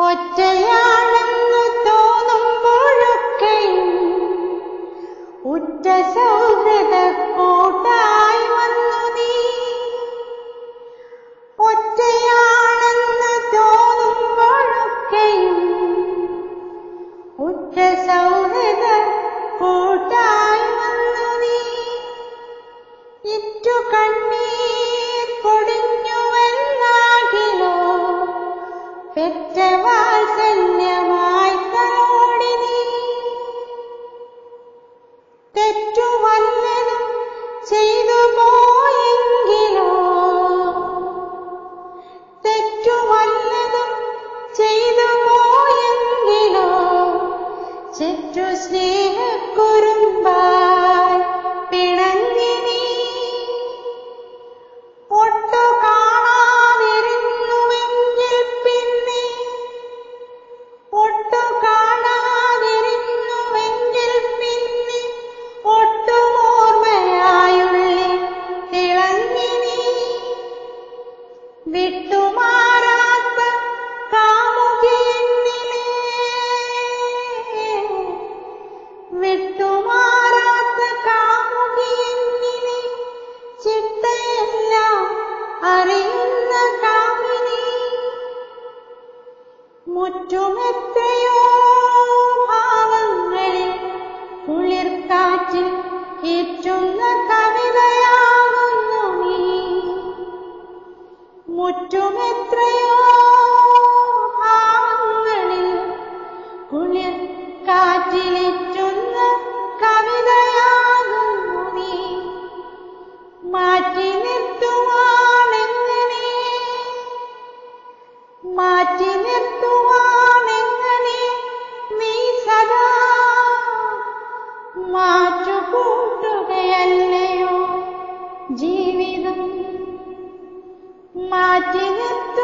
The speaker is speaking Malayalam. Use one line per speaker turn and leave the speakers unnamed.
ഒറ്റയാണെന്ന് തോന്നുമ്പോഴൊക്കെയും ഉറ്റ സൗഹൃദ കൂട്ടായി വന്നു നീ. ഒറ്റയാണെന്ന് തോന്നുമ്പോഴൊക്കെയും ഉറ്റ സൗഹൃദ കൂട്ടായി വന്നു നീ. ഇറ്റു കണ്ണീർ പൊടിഞ്ഞുവെന്നാകിലോ പെറ്റ വാത്സല്യമായി തലോടി നീ. തെറ്റു വല്ലതും ചെയ്തു പോയെങ്കിലോ തെറ്റു വല്ലതും ചെയ്തു പോയെങ്കിലോ ചെറ്റു സ്നേഹക്കുറുമ്പായി പിണങ്ങി നീ. ഒട്ടു കാണാതിരുന്നുവെങ്കിൽ പിന്നെ ഒട്ടു കാണാതിരുന്നുവെങ്കിൽ പിന്നെ ഒട്ടും ഓർമ്മയായുള്ളിൽ തിളങ്ങി നീ. വിട്ടുമാറാത്ത കാമുകിയെന്നിലെ വിട്ടുമാറാത്ത കാമുകിയെന്നിലെ ചിട്ടയെല്ലാം അറിയുന്ന കാമിനി. മുറ്റുമെത്രയോ ഭാവങ്ങളിൽ കുളിർക്കാറ്റിൽ ഏറ്റുന്ന കവിതയാകുന്നു നീ. മുറ്റുമെത്രയോ ഭാവങ്ങളിൽ കുളിർക്കാറ്റിലേറ്റുന്ന കവിതയാകുന്നു നീ. മാറ്റി നിർത്തുവാനെങ്ങനെ മാറ്റി നിർത്തുവാനെങ്ങനെ നീ സദാ മാറ്റുകൂട്ടുകയല്ലയോ ജീവിതം. മാറ്റി നിർത്തുവാനെങ്ങനെ